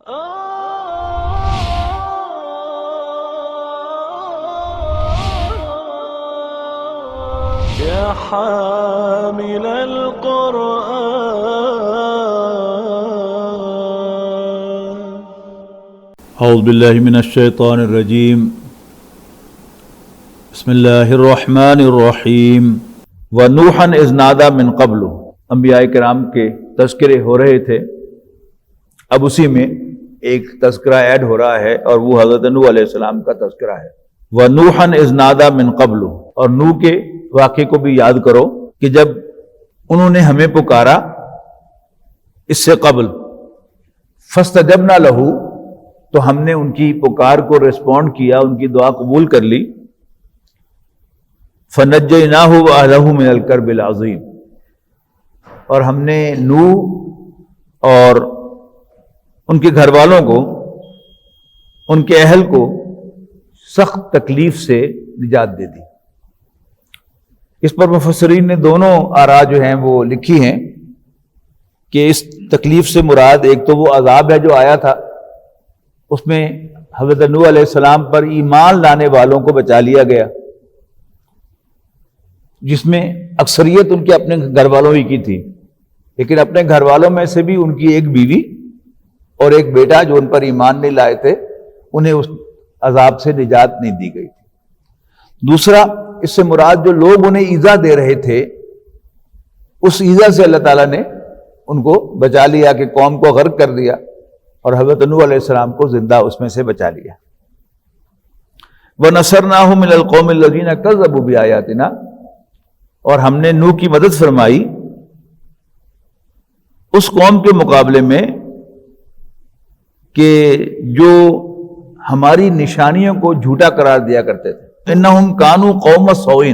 يا حامل القرآن. اعوذ باللہ من الشیطان الرجیم. بسم اللہ الرحمن الرحیم. وَنُوحًا إِذْ نَادَى مِن قَبْلُ. انبیاء کرام کے تذکرے ہو رہے تھے، اب اسی میں ایک تذکرہ ایڈ ہو رہا ہے اور وہ حضرت نوح علیہ السلام کا تذکرہ ہے. وَنُوحًا إِذْ نَادَى مِن قَبْلُ. اور نوح کے واقعے کو بھی یاد کرو کہ جب انہوں نے ہمیں پکارا اس سے قبل. فَاسْتَجَبْنَا لَهُ. تو ہم نے ان کی پکار کو ریسپونڈ کیا، ان کی دعا قبول کر لی. فَنَجَّيْنَاهُ وَأَهْلَهُ مِنَ الْكَرْبِ الْعَظِيمِ. اور ہم نے نوح اور ان کے گھر والوں کو، ان کے اہل کو سخت تکلیف سے نجات دے دی. اس پر مفسرین نے دونوں آراء جو ہیں وہ لکھی ہیں کہ اس تکلیف سے مراد ایک تو وہ عذاب ہے جو آیا تھا، اس میں حضرت نوح علیہ السلام پر ایمان لانے والوں کو بچا لیا گیا، جس میں اکثریت ان کے اپنے گھر والوں ہی کی تھی، لیکن اپنے گھر والوں میں سے بھی ان کی ایک بیوی اور ایک بیٹا جو ان پر ایمان نہیں لائے تھے، انہیں اس عذاب سے نجات نہیں دی گئی تھی. دوسرا، اس سے مراد جو لوگ انہیں ایذا دے رہے تھے، اس ایذا سے اللہ تعالیٰ نے ان کو بچا لیا کہ قوم کو غرق کر دیا اور حضرت نوح علیہ السلام کو زندہ اس میں سے بچا لیا. وَنَصَرْنَاهُ مِنَ الْقَوْمِ الَّذِينَ كَذَّبُوا بِآيَاتِنَا. اور ہم نے نوح کی مدد فرمائی اس قوم کے مقابلے میں کہ جو ہماری نشانیوں کو جھوٹا قرار دیا کرتے تھے. انہم کانوا قوم سوء.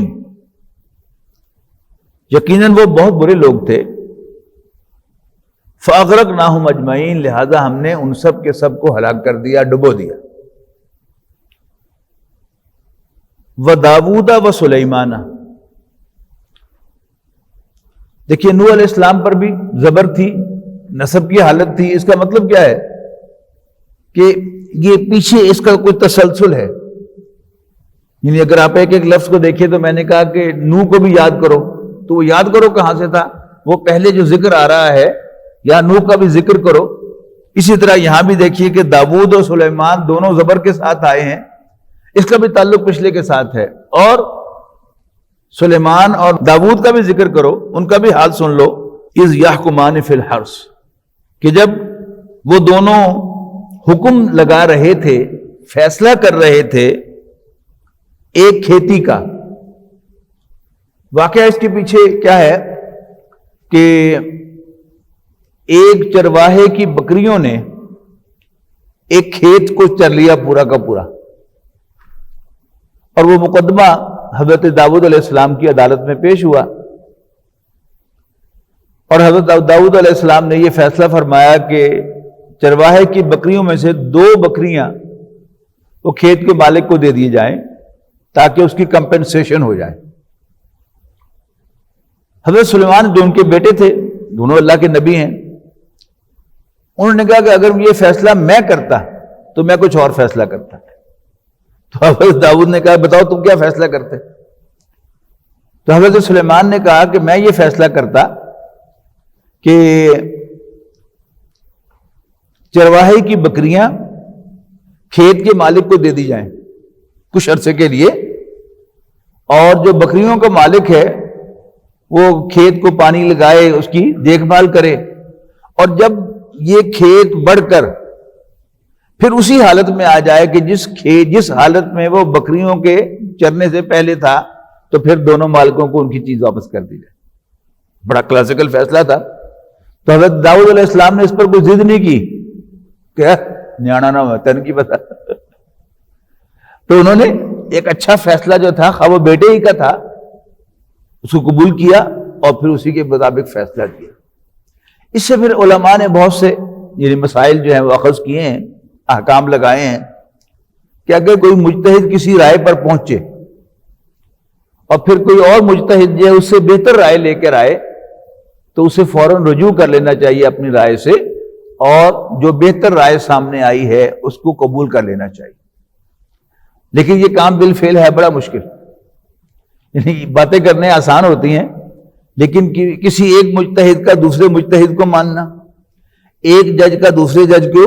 یقیناً وہ بہت برے لوگ تھے. فاغرقناہم اجمعین. لہذا ہم نے ان سب کے سب کو ہلاک کر دیا، ڈبو دیا. وداؤد وسلیمان. دیکھیے نوح علیہ السلام پر بھی زبر تھی، نسب کی حالت تھی. اس کا مطلب کیا ہے کہ یہ پیچھے اس کا کوئی تسلسل ہے. یعنی اگر آپ ایک ایک لفظ کو دیکھیں تو میں نے کہا کہ نوح کو بھی یاد کرو، تو وہ یاد کرو کہاں سے تھا، وہ پہلے جو ذکر آ رہا ہے یا نوح کا بھی ذکر کرو. اسی طرح یہاں بھی دیکھیے کہ داؤد اور سلیمان دونوں زبر کے ساتھ آئے ہیں، اس کا بھی تعلق پچھلے کے ساتھ ہے. اور سلیمان اور داؤد کا بھی ذکر کرو، ان کا بھی حال سن لو. اذ یحکمان فی الحرث. کہ جب وہ دونوں حکم لگا رہے تھے، فیصلہ کر رہے تھے ایک کھیتی کا. واقعہ اس کے پیچھے کیا ہے کہ ایک چرواہے کی بکریوں نے ایک کھیت کو چر لیا پورا کا پورا، اور وہ مقدمہ حضرت داؤد علیہ السلام کی عدالت میں پیش ہوا. اور حضرت داؤد علیہ السلام نے یہ فیصلہ فرمایا کہ چرواہے کی بکریوں میں سے 2 بکریاں وہ کھیت کے مالک کو دے دی جائیں تاکہ اس کی کمپنسیشن ہو جائے. حضرت سلیمان جو ان کے بیٹے تھے، دونوں اللہ کے نبی ہیں، انہوں نے کہا کہ اگر یہ فیصلہ میں کرتا تو میں کچھ اور فیصلہ کرتا. تو حضرت داؤد نے کہا بتاؤ تم کیا فیصلہ کرتے؟ تو حضرت سلیمان نے کہا کہ میں یہ فیصلہ کرتا کہ چرواہے کی بکریاں کھیت کے مالک کو دے دی جائیں کچھ عرصے کے لیے، اور جو بکریوں کا مالک ہے وہ کھیت کو پانی لگائے، اس کی دیکھ بھال کرے، اور جب یہ کھیت بڑھ کر پھر اسی حالت میں آ جائے کہ جس حالت میں وہ بکریوں کے چرنے سے پہلے تھا، تو پھر دونوں مالکوں کو ان کی چیز واپس کر دی جائے. بڑا کلاسیکل فیصلہ تھا. تو حضرت داؤد علیہ السلام نے اس پر کوئی ضد نہیں کی کہ نیانا نہ ہو تن کی بتا. تو انہوں نے ایک اچھا فیصلہ جو تھا، خواہ وہ بیٹے ہی کا تھا، اس کو قبول کیا اور پھر اسی کے مطابق فیصلہ کیا. اس سے پھر علماء نے بہت سے یعنی مسائل جو ہیں وہ اخذ کیے ہیں، احکام لگائے ہیں کہ اگر کوئی مجتہد کسی رائے پر پہنچے اور پھر کوئی اور مجتہد جو ہے اس سے بہتر رائے لے کر آئے تو اسے فوراً رجوع کر لینا چاہیے اپنی رائے سے، اور جو بہتر رائے سامنے آئی ہے اس کو قبول کر لینا چاہیے. لیکن یہ کام بالفعل ہے بڑا مشکل. یعنی باتیں کرنے آسان ہوتی ہیں، لیکن کسی ایک مجتہد کا دوسرے مجتہد کو ماننا، ایک جج کا دوسرے جج کو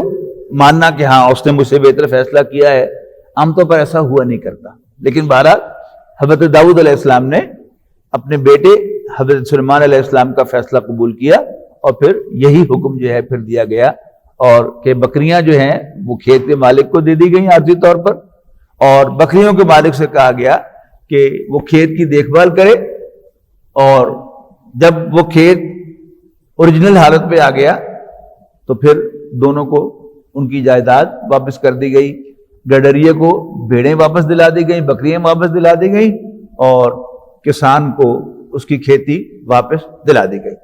ماننا کہ ہاں اس نے مجھ سے بہتر فیصلہ کیا ہے، عام طور پر ایسا ہوا نہیں کرتا. لیکن بہرحال حضرت داؤد علیہ السلام نے اپنے بیٹے حضرت سلیمان علیہ السلام کا فیصلہ قبول کیا، اور پھر یہی حکم جو ہے پھر دیا گیا، اور کہ بکریاں جو ہیں وہ کھیت کے مالک کو دے دی گئیں عارضی طور پر، اور بکریوں کے مالک سے کہا گیا کہ وہ کھیت کی دیکھ بھال کرے، اور جب وہ کھیت اوریجنل حالت پہ آ گیا تو پھر دونوں کو ان کی جائیداد واپس کر دی گئی. گڈریے کو بھیڑیں واپس دلا دی گئیں، بکریاں واپس دلا دی گئیں، اور کسان کو اس کی کھیتی واپس دلا دی گئی.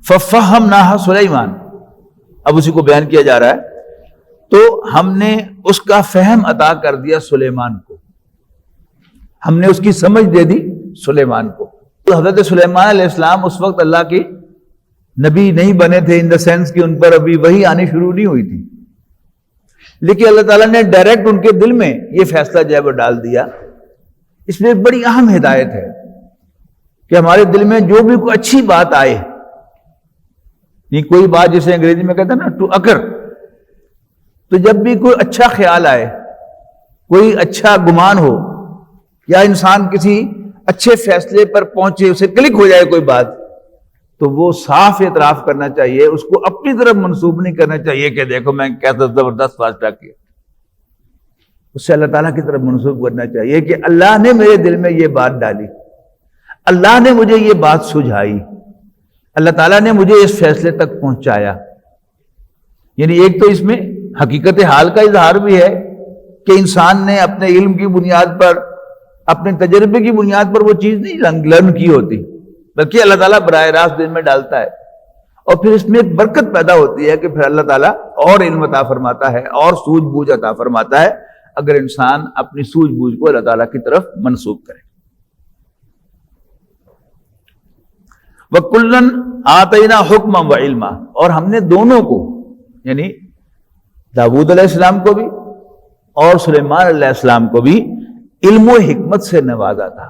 فَفَهَّمْنَاهَا سلیمان، اب اسی کو بیان کیا جا رہا ہے. تو ہم نے اس کا فہم عطا کر دیا سلیمان کو، ہم نے اس کی سمجھ دے دی سلیمان کو. تو حضرت سلیمان علیہ السلام اس وقت اللہ کے نبی نہیں بنے تھے، ان دا سینس کہ ان پر ابھی وحی آنی شروع نہیں ہوئی تھی، لیکن اللہ تعالیٰ نے ڈائریکٹ ان کے دل میں یہ فیصلہ جو ہے وہ ڈال دیا. اس میں ایک بڑی اہم ہدایت ہے کہ ہمارے دل میں جو بھی کوئی اچھی بات آئے، یہ کوئی بات جسے انگریزی میں کہتے ہیں نا ٹو اکر، تو جب بھی کوئی اچھا خیال آئے، کوئی اچھا گمان ہو، یا انسان کسی اچھے فیصلے پر پہنچے، اسے کلک ہو جائے کوئی بات، تو وہ صاف اعتراف کرنا چاہیے، اس کو اپنی طرف منسوب نہیں کرنا چاہیے کہ دیکھو میں کیسا زبردست فیصلہ کیا. اس سے اللہ تعالیٰ کی طرف منسوب کرنا چاہیے کہ اللہ نے میرے دل میں یہ بات ڈالی، اللہ نے مجھے یہ بات سجھائی، اللہ تعالیٰ نے مجھے اس فیصلے تک پہنچایا. یعنی ایک تو اس میں حقیقت حال کا اظہار بھی ہے کہ انسان نے اپنے علم کی بنیاد پر، اپنے تجربے کی بنیاد پر وہ چیز نہیں لرن کی ہوتی، بلکہ اللہ تعالیٰ براہ راست دل میں ڈالتا ہے، اور پھر اس میں ایک برکت پیدا ہوتی ہے کہ پھر اللہ تعالیٰ اور علم عطا فرماتا ہے اور سوجھ بوجھ عطا فرماتا ہے، اگر انسان اپنی سوجھ بوجھ کو اللہ تعالیٰ کی طرف منسوب کرے. وَكُلًّا آتَيْنَا حُكْمًا وَعِلْمًا، اور ہم نے دونوں کو، یعنی داؤد علیہ السلام کو بھی اور سلیمان علیہ السلام کو بھی علم و حکمت سے نوازا تھا.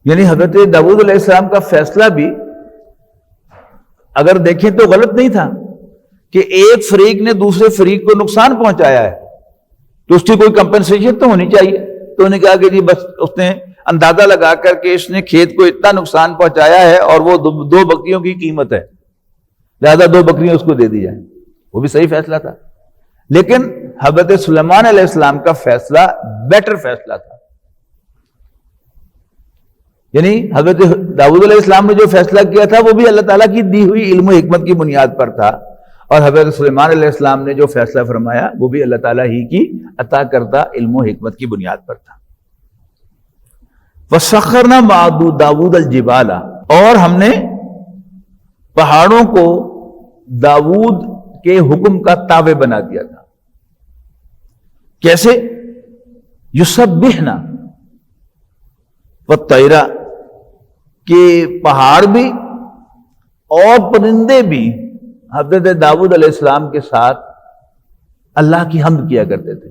یعنی حضرت داؤد علیہ السلام کا فیصلہ بھی اگر دیکھیں تو غلط نہیں تھا کہ ایک فریق نے دوسرے فریق کو نقصان پہنچایا ہے تو اس کی کوئی کمپنسیشن تو ہونی چاہیے. تو انہوں نے کہا کہ جی بس اس نے اندازہ لگا کر کہ اس نے کھیت کو اتنا نقصان پہنچایا ہے اور وہ دو بکریوں کی قیمت ہے، لہذا 2 بکریاں اس کو دے دی جائیں. وہ بھی صحیح فیصلہ تھا. لیکن حضرت سلیمان علیہ السلام کا فیصلہ بیٹر فیصلہ تھا. یعنی حضرت داؤد علیہ السلام نے جو فیصلہ کیا تھا وہ بھی اللہ تعالیٰ کی دی ہوئی علم و حکمت کی بنیاد پر تھا، اور حضرت سلیمان علیہ السلام نے جو فیصلہ فرمایا وہ بھی اللہ تعالیٰ ہی کی عطا کردہ علم و حکمت کی بنیاد پر تھا. وَسَخَّرْنَا مَعَ داؤد الْجِبَالَ، اور ہم نے پہاڑوں کو داؤد کے حکم کا تابع بنا دیا تھا. کیسے؟ یسبحنا والطیرا، کہ پہاڑ بھی اور پرندے بھی حضرت داؤد علیہ السلام کے ساتھ اللہ کی حمد کیا کرتے تھے.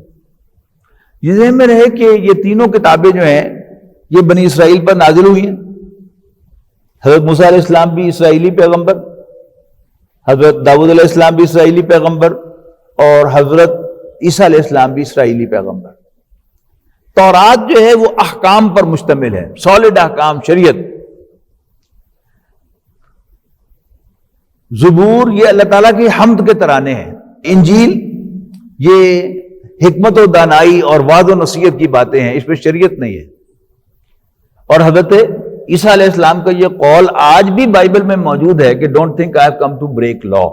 یہ ذہن میں رہے کہ یہ تینوں کتابیں جو ہیں یہ بنی اسرائیل پر نازل ہوئی ہیں. حضرت موسیٰ علیہ السلام بھی اسرائیلی پیغمبر، حضرت داؤد علیہ السلام بھی اسرائیلی پیغمبر، اور حضرت عیسیٰ علیہ السلام بھی اسرائیلی پیغمبر. تورات جو ہے وہ احکام پر مشتمل ہے، سالڈ احکام، شریعت. زبور یہ اللہ تعالیٰ کی حمد کے ترانے ہیں. انجیل یہ حکمت و دانائی اور وعظ و نصیحت کی باتیں ہیں، اس میں شریعت نہیں ہے. اور حضرت عیسیٰ علیہ السلام کا یہ قول آج بھی بائبل میں موجود ہے کہ don't think I have come to break law,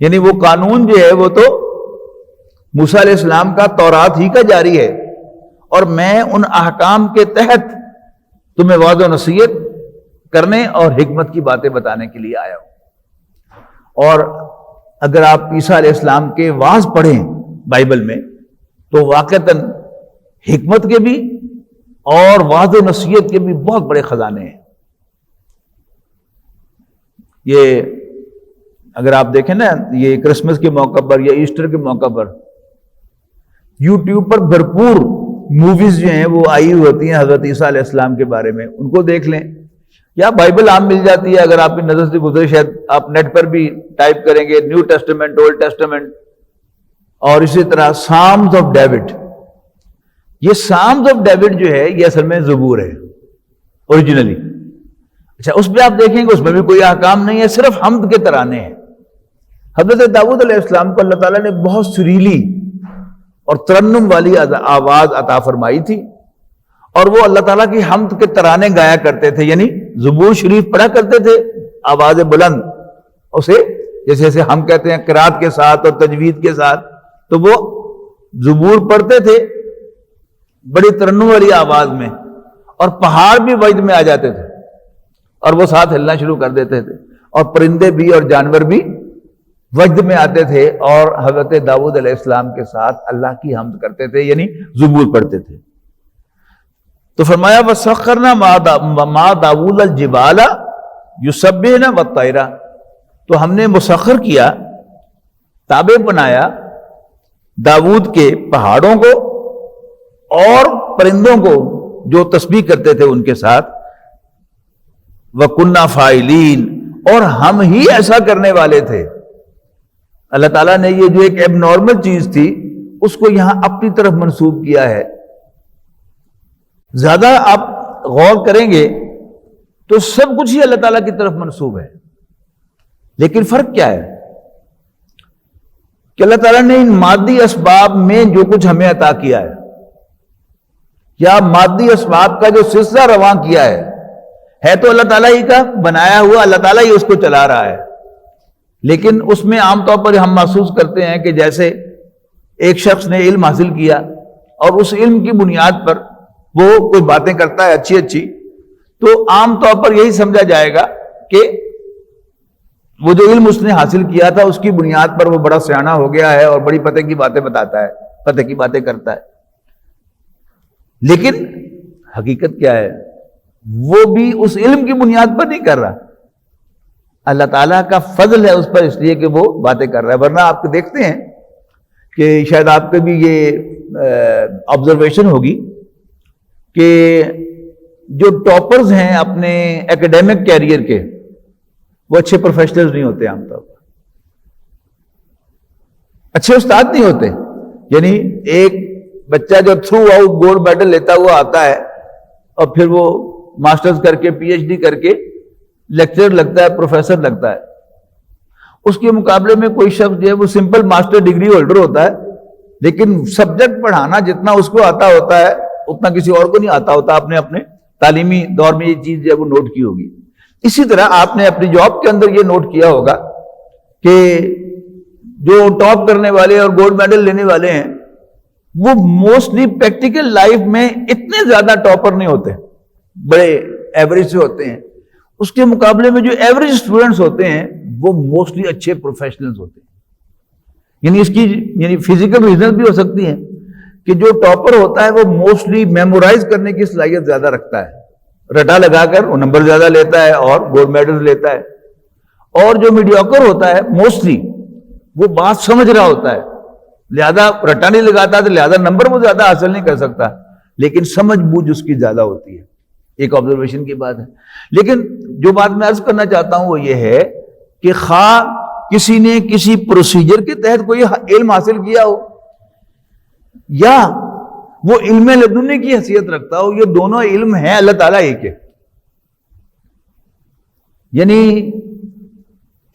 یعنی وہ قانون جو ہے وہ تو موسیٰ علیہ السلام کا تورات ہی کا جاری ہے، اور میں ان احکام کے تحت تمہیں وعظ و نصیحت کرنے اور حکمت کی باتیں بتانے کے لیے آیا ہوں. اور اگر آپ عیسیٰ علیہ السلام کے وعظ پڑھیں بائبل میں تو واقعتاً حکمت کے بھی اور وعظ و نصیحت کے بھی بہت بڑے خزانے ہیں. یہ اگر آپ دیکھیں نا یہ کرسمس کے موقع پر یا ایسٹر کے موقع پر یوٹیوب پر بھرپور موویز جو ہیں وہ آئی ہوتی ہیں حضرت عیسیٰ علیہ السلام کے بارے میں، ان کو دیکھ لیں، یا بائبل عام مل جاتی ہے اگر آپ کی نظر سے گزرے، شاید آپ نیٹ پر بھی ٹائپ کریں گے نیو ٹیسٹمنٹ، اولڈ ٹیسٹمنٹ، اور اسی طرح سامز آف ڈیوڈ. یہ سامز آف ڈیوڈ جو ہے یہ اصل میں زبور ہے اوریجنلی. اچھا اس پہ آپ دیکھیں گے اس میں بھی کوئی احکام نہیں ہے، صرف حمد کے ترانے ہیں. حضرت داؤد علیہ السلام کو اللہ تعالیٰ نے بہت سریلی اور ترنم والی آواز عطا فرمائی تھی، اور وہ اللہ تعالیٰ کی حمد کے ترانے گایا کرتے تھے، یعنی زبور شریف پڑھا کرتے تھے آواز بلند، اسے جیسے ہم کہتے ہیں قرات کے ساتھ اور تجوید کے ساتھ، تو وہ زبور پڑھتے تھے بڑی ترنم والی آواز میں، اور پہاڑ بھی وجد میں آ جاتے تھے اور وہ ساتھ ہلنا شروع کر دیتے تھے، اور پرندے بھی اور جانور بھی وجد میں آتے تھے اور حضرت داؤد علیہ السلام کے ساتھ اللہ کی حمد کرتے تھے، یعنی زبور پڑھتے تھے. تو فرمایا وَسَخَّرْنَا مَعَ دَاوُودَ الْجِبَالَ يُسَبِّحْنَ وَالطَّيْرَ، تو ہم نے مسخر کیا، تابع بنایا داؤد کے پہاڑوں کو اور پرندوں کو جو تسبیح کرتے تھے ان کے ساتھ. وَكُنَّا فَاعِلِينَ، اور ہم ہی ایسا کرنے والے تھے. اللہ تعالیٰ نے یہ جو ایک ایب نارمل چیز تھی اس کو یہاں اپنی طرف منسوب کیا ہے. زیادہ آپ غور کریں گے تو سب کچھ ہی اللہ تعالیٰ کی طرف منسوب ہے، لیکن فرق کیا ہے کہ اللہ تعالیٰ نے ان مادی اسباب میں جو کچھ ہمیں عطا کیا ہے، یا مادی اسباب کا جو سلسلہ رواں کیا ہے تو اللہ تعالیٰ ہی کا بنایا ہوا، اللہ تعالیٰ ہی اس کو چلا رہا ہے. لیکن اس میں عام طور پر ہم محسوس کرتے ہیں کہ جیسے ایک شخص نے علم حاصل کیا اور اس علم کی بنیاد پر وہ کوئی باتیں کرتا ہے اچھی اچھی، تو عام طور پر یہی سمجھا جائے گا کہ وہ جو علم اس نے حاصل کیا تھا اس کی بنیاد پر وہ بڑا سیاںا ہو گیا ہے اور بڑی پتہ کی باتیں بتاتا ہے، پتہ کی باتیں کرتا ہے. لیکن حقیقت کیا ہے؟ وہ بھی اس علم کی بنیاد پر نہیں کر رہا، اللہ تعالیٰ کا فضل ہے اس پر اس لیے کہ وہ باتیں کر رہا ہے. ورنہ آپ کو دیکھتے ہیں کہ شاید آپ کے بھی یہ آبزرویشن ہوگی کہ جو ٹاپرز ہیں اپنے ایکیڈیمک کیریئر کے، وہ اچھے پروفیشنلز نہیں ہوتے، عام طور پر اچھے استاد نہیں ہوتے. یعنی ایک بچہ جو تھرو آؤٹ گولڈ میڈل لیتا ہوا آتا ہے اور پھر وہ ماسٹرز کر کے پی ایچ ڈی کر کے لیکچرر لگتا ہے، پروفیسر لگتا ہے، اس کے مقابلے میں کوئی شخص جو ہے وہ سمپل ماسٹر ڈگری ہولڈر ہوتا ہے، لیکن سبجیکٹ پڑھانا جتنا اس کو آتا ہوتا ہے اتنا کسی اور کو نہیں آتا ہوتا. آپ نے اپنے تعلیمی دور میں یہ چیز جو ہے وہ نوٹ کی ہوگی. اسی طرح آپ نے اپنی جاب کے اندر یہ نوٹ کیا ہوگا کہ جو ٹاپ کرنے والے اور گولڈ میڈل لینے والے ہیں وہ موسٹلی پریکٹیکل لائف میں اتنے زیادہ ٹاپر نہیں ہوتے، بڑے ایوریج سے ہوتے ہیں. اس کے مقابلے میں جو ایوریج اسٹوڈنٹس ہوتے ہیں وہ موسٹلی اچھے پروفیشنلز ہوتے ہیں. یعنی اس کی فزیکل ریزن بھی ہو سکتی ہیں کہ جو ٹاپر ہوتا ہے وہ موسٹلی میمورائز کرنے کی صلاحیت زیادہ رکھتا ہے، رٹا لگا کر وہ نمبر زیادہ لیتا ہے اور گولڈ میڈل لیتا ہے. اور جو میڈیوکر ہوتا ہے موسٹلی وہ بات سمجھ رہا ہوتا ہے، لہذا رٹا نہیں لگاتا تو لہذا نمبر وہ زیادہ حاصل نہیں کر سکتا، لیکن سمجھ بوجھ اس کی زیادہ ہوتی ہے. ایک آبزرویشن کی بات ہے. لیکن جو بات میں عرض کرنا چاہتا ہوں وہ یہ ہے کہ خواہ کسی نے کسی پروسیجر کے تحت کوئی علم حاصل کیا ہو یا وہ علم لدنی کی حیثیت رکھتا ہو، یہ دونوں علم ہیں اللہ تعالیٰ ایک ہے. یعنی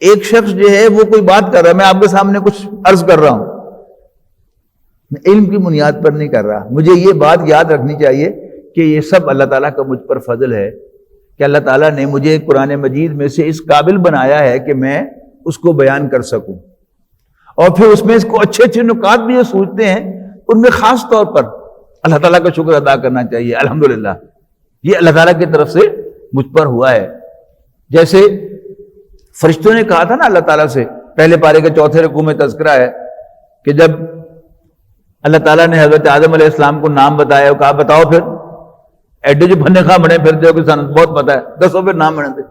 ایک شخص جو ہے وہ کوئی بات کر رہا ہے، میں آپ کے سامنے کچھ عرض کر رہا ہوں، میں علم کی بنیاد پر نہیں کر رہا. مجھے یہ بات یاد رکھنی چاہیے کہ یہ سب اللہ تعالیٰ کا مجھ پر فضل ہے کہ اللہ تعالیٰ نے مجھے قرآن مجید میں سے اس قابل بنایا ہے کہ میں اس کو بیان کر سکوں، اور پھر اس میں اس کو اچھے اچھے نکات بھی جو سوچتے ہیں ان میں خاص طور پر اللہ تعالیٰ کا شکر ادا کرنا چاہیے. الحمدللہ یہ اللہ تعالیٰ کی طرف سے مجھ پر ہوا ہے. جیسے فرشتوں نے کہا تھا نا اللہ تعالیٰ سے، پہلے پارے کے چوتھے رکوع میں تذکرہ ہے کہ جب اللہ تعالیٰ نے حضرت آدم علیہ السلام کو نام بتایا، کہا بتاؤ پھر ایڈے جو بھنے خواہ بڑے پھرتے ہو کہ سن بہت پتا ہے، دسو پھر نام بنے تھے.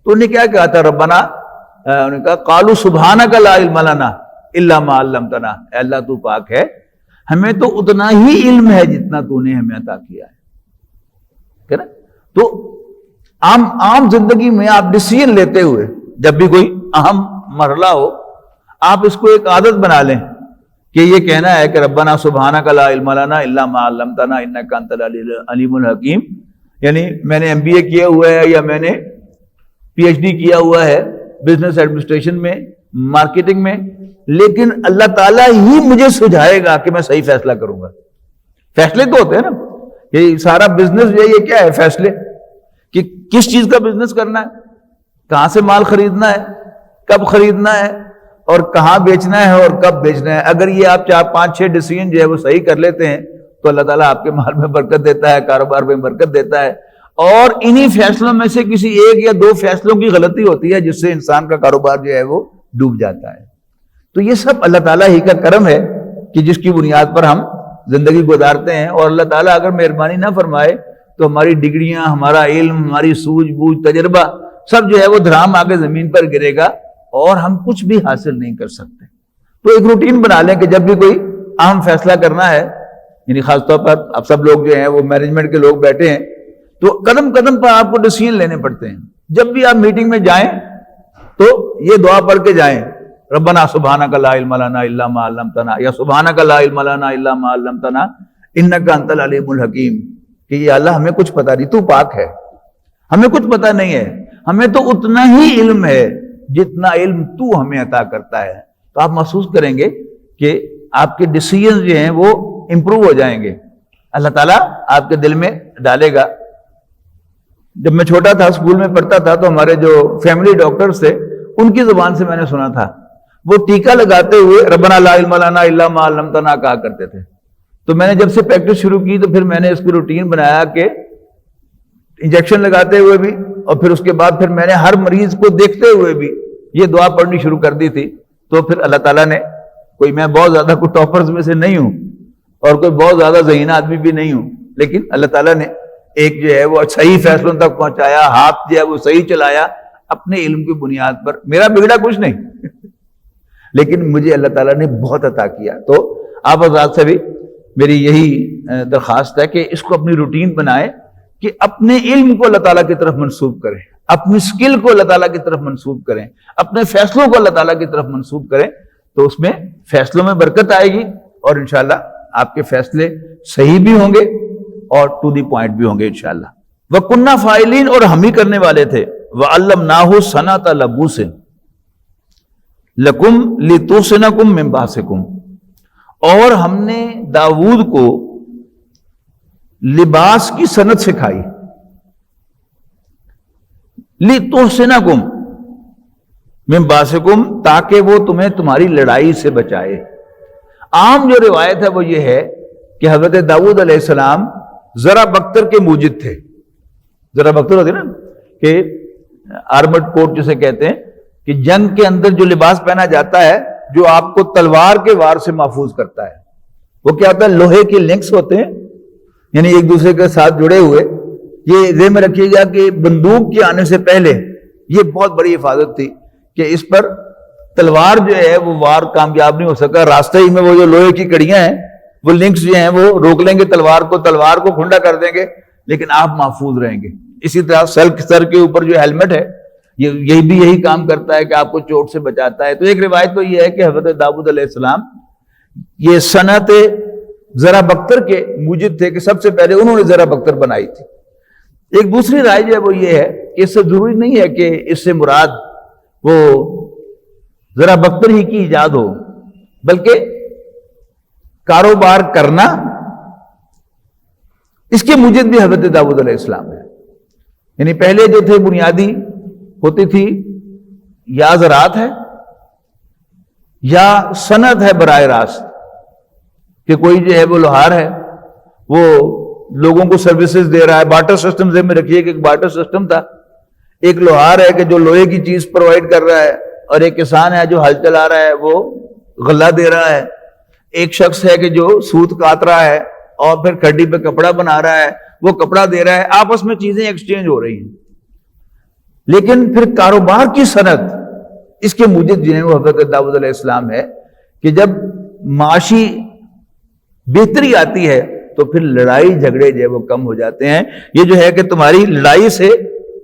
تو انہیں کیا کہا تھا؟ ربنا انہوں نے کہا قالوا سبحانک لا علم لنا الا ما علمتنا، اے اللہ تو پاک ہے، ہمیں تو اتنا ہی علم ہے جتنا تو نے ہمیں عطا کیا ہے نا۔ تو عام زندگی میں آپ ڈیسیژن لیتے ہوئے جب بھی کوئی اہم مرحلہ ہو، آپ اس کو ایک عادت بنا لیں کہ یہ کہنا ہے کہ ربنا سبحانک لا علم لنا الا ما علمتنا انک انت العلیم الحکیم، یعنی میں نے MBA کیا ہوا ہے یا میں نے PhD کیا ہوا ہے بزنس ایڈمنسٹریشن میں، مارکیٹنگ میں، لیکن اللہ تعالیٰ ہی مجھے سجھائے گا کہ میں صحیح فیصلہ کروں گا۔ فیصلے تو ہوتے ہیں نا، یہ سارا بزنس جو ہے یہ کیا ہے؟ فیصلے، کہ کس چیز کا بزنس کرنا ہے، کہاں سے مال خریدنا ہے، کب خریدنا ہے، اور کہاں بیچنا ہے اور کب بیچنا ہے۔ اگر یہ آپ 4-5-6 ڈیسیژن جو ہے وہ صحیح کر لیتے ہیں تو اللہ تعالیٰ آپ کے مال میں برکت دیتا ہے، کاروبار میں برکت دیتا ہے، اور انہی فیصلوں میں سے کسی ایک یا 2 فیصلوں کی غلطی ہوتی ہے جس سے انسان کا کاروبار جو ہے وہ ڈوب جاتا ہے۔ تو یہ سب اللہ تعالیٰ ہی کا کرم ہے کہ جس کی بنیاد پر ہم زندگی گزارتے ہیں، اور اللہ تعالیٰ اگر مہربانی نہ فرمائے تو ہماری ڈگریاں، ہمارا علم، ہماری سوجھ بوجھ، تجربہ سب جو ہے وہ دھڑام آ کے زمین پر گرے گا اور ہم کچھ بھی حاصل نہیں کر سکتے۔ تو ایک روٹین بنا لیں کہ جب بھی کوئی اہم فیصلہ کرنا ہے، یعنی خاص طور پر اب سب لوگ جو ہیں وہ مینجمنٹ کے لوگ بیٹھے ہیں، تو قدم قدم پر آپ کو ڈیسیژن لینے پڑتے ہیں۔ جب بھی آپ میٹنگ میں جائیں تو یہ دعا پڑھ کے جائیں، ربنا سبحانک لا علم لنا الا ما علمتنا، یا سبحانک لا علم لنا الا ما علمتنا انک انت العلیم الحکیم، کہ یہ اللہ ہمیں کچھ پتہ نہیں، تو پاک ہے، ہمیں کچھ پتہ نہیں ہے، ہمیں تو اتنا ہی علم ہے جتنا علم تو ہمیں عطا کرتا ہے۔ تو آپ محسوس کریں گے کہ آپ کے ڈیسیژن جو ہیں وہ امپروو ہو جائیں گے، اللہ تعالیٰ آپ کے دل میں ڈالے گا۔ جب میں چھوٹا تھا، اسکول میں پڑھتا تھا، تو ہمارے جو فیملی ڈاکٹرز تھے ان کی زبان سے میں نے سنا تھا، وہ ٹیکا لگاتے ہوئے ربنا لا علم لنا الا ما علمتنا کہا کرتے تھے۔ تو میں نے جب سے پریکٹس شروع کی تو پھر میں نے اس کو روٹین بنایا کہ انجیکشن لگاتے ہوئے بھی، اور پھر اس کے بعد پھر میں نے ہر مریض کو دیکھتے ہوئے بھی یہ دعا پڑھنی شروع کر دی تھی۔ تو پھر اللہ تعالیٰ نے، کوئی میں بہت زیادہ کوئی ٹاپرز میں سے نہیں ہوں اور کوئی بہت زیادہ ذہین آدمی بھی نہیں ہوں، لیکن اللہ تعالیٰ نے ایک جو ہے وہ صحیح فیصلوں تک پہنچایا، ہاتھ جو ہے وہ صحیح چلایا اپنے علم کی بنیاد پر۔ میرا بگڑا کچھ نہیں لیکن مجھے اللہ تعالیٰ نے بہت عطا کیا۔ تو آپ حضرات سے بھی میری یہی درخواست ہے کہ اس کو اپنی روٹین بنائیں کہ اپنے علم کو اللہ تعالیٰ کی طرف منسوب کریں، اپنی سکل کو اللہ تعالیٰ کی طرف منسوب کریں، اپنے فیصلوں کو اللہ تعالیٰ کی طرف منسوب کریں، تو اس میں فیصلوں میں برکت آئے گی، اور انشاءاللہ آپ کے فیصلے صحیح بھی ہوں گے اور ٹو دی پوائنٹ بھی ہوں گے انشاءاللہ۔ وَكُنَّا فَاعِلِينَ، اور ہم ہی کرنے والے تھے، وَعَلَّمْنَاهُ صَنْعَةَ لَبُوسٍ لَكُمْ لِتُحْصِنَكُمْ مِنْ بَأْسِكُمْ، اور ہم نے داؤد کو لباس کی صنعت سکھائی، لِتُحْصِنَكُمْ مِنْ بَأْسِكُمْ، تاکہ وہ تمہیں تمہاری لڑائی سے بچائے۔ عام جو روایت ہے وہ یہ ہے کہ حضرت داؤد علیہ السلام ذرا بختر کے موجد تھے۔ ذرا بختر ہوتے نا کہ آرمڈ کوٹ جسے کہتے ہیں، کہ جنگ کے اندر جو لباس پہنا جاتا ہے جو آپ کو تلوار کے وار سے محفوظ کرتا ہے، وہ کیا ہوتا ہے؟ لوہے کے لنکس ہوتے ہیں، یعنی ایک دوسرے کے ساتھ جڑے ہوئے۔ یہ ذہن میں رکھیے گا کہ بندوق کے آنے سے پہلے یہ بہت بڑی حفاظت تھی کہ اس پر تلوار جو ہے وہ وار کامیاب نہیں ہو سکا۔ راستے ہی میں وہ جو لوہے کی کڑیاں ہیں، وہ لنکس جو ہیں وہ روک لیں گے تلوار کو کھنڈا کر دیں گے، لیکن آپ محفوظ رہیں گے۔ اسی طرح سر کے اوپر جو ہیلمٹ ہے، یہ بھی یہی کام کرتا ہے کہ آپ کو چوٹ سے بچاتا ہے۔ تو ایک روایت تو یہ ہے کہ حضرت داؤد علیہ السلام یہ صنعت ذرا بختر کے موجد تھے، کہ سب سے پہلے انہوں نے ذرا بختر بنائی تھی۔ ایک دوسری رائے جو ہے وہ یہ ہے کہ اس سے ضروری نہیں ہے کہ اس سے مراد وہ ذرا بختر ہی کی ایجاد ہو، بلکہ کاروبار کرنا، اس کے موجد بھی حضرت داؤد علیہ السلام ہے۔ یعنی پہلے جو تھے بنیادی ہوتی تھی یا زراعت ہے یا صنعت ہے براہ راست، کہ کوئی جو ہے وہ لوہار ہے، وہ لوگوں کو سروسز دے رہا ہے۔ بارٹر سسٹم ذہن میں رکھیے کہ ایک بارٹر سسٹم تھا، ایک لوہار ہے کہ جو لوہے کی چیز پرووائڈ کر رہا ہے، اور ایک کسان ہے جو ہل چلا رہا ہے، وہ غلہ دے رہا ہے، ایک شخص ہے کہ جو سوت کاٹ رہا ہے اور پھر کھڈی پہ کپڑا بنا رہا ہے، وہ کپڑا دے رہا ہے، آپس میں چیزیں ایکسچینج ہو رہی ہیں۔ لیکن پھر کاروبار کی صنعت، اس کے موجب جنہیں وہ حضرت داؤد علیہ السلام ہے کہ جب معاشی بہتری آتی ہے تو پھر لڑائی جھگڑے جو ہے وہ کم ہو جاتے ہیں. یہ جو ہے کہ تمہاری لڑائی سے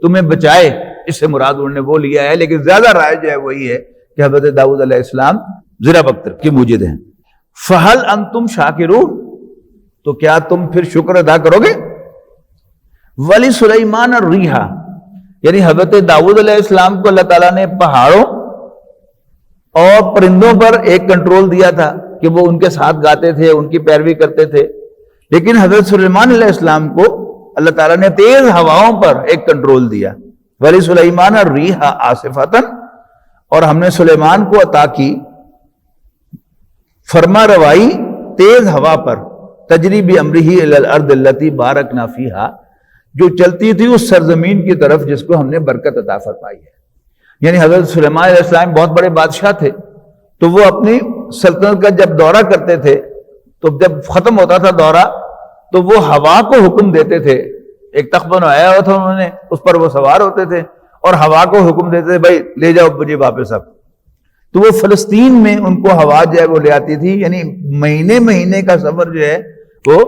تمہیں بچائے، اس سے مراد انہوں نے وہ لیا ہے، لیکن زیادہ رائے جو ہے وہی ہے کہ حضرت داؤد علیہ السلام زرہ بکر کے موجد ہیں. فہل انتم شاکرون، تو کیا تم پھر شکر ادا کرو گے. ولی سلیمان الریحا، یعنی حضرت داؤد علیہ السلام کو اللہ تعالیٰ نے پہاڑوں اور پرندوں پر ایک کنٹرول دیا تھا کہ وہ ان کے ساتھ گاتے تھے، ان کی پیروی کرتے تھے. لیکن حضرت سلیمان علیہ السلام کو اللہ تعالیٰ نے تیز ہواؤں پر ایک کنٹرول دیا. ولی سلیمان الریحا عاصفۃ، اور ہم نے سلیمان کو عطا کی فرما روائی تیز ہوا پر، تجری بامرہ الی الارض التی بارکنا فیہا، جو چلتی تھی اس سرزمین کی طرف جس کو ہم نے برکت عطا فرمائی ہے. یعنی حضرت سلیمان علیہ السلام بہت بڑے بادشاہ تھے، تو وہ اپنی سلطنت کا جب دورہ کرتے تھے تو جب ختم ہوتا تھا دورہ تو وہ ہوا کو حکم دیتے تھے. ایک تخت بنوایا ہوا تھا انہوں نے، اس پر وہ سوار ہوتے تھے اور ہوا کو حکم دیتے تھے بھائی لے جاؤ مجھے واپس اب. تو وہ فلسطین میں ان کو ہوا جو ہے وہ لے آتی تھی، یعنی مہینے کا سفر جو ہے وہ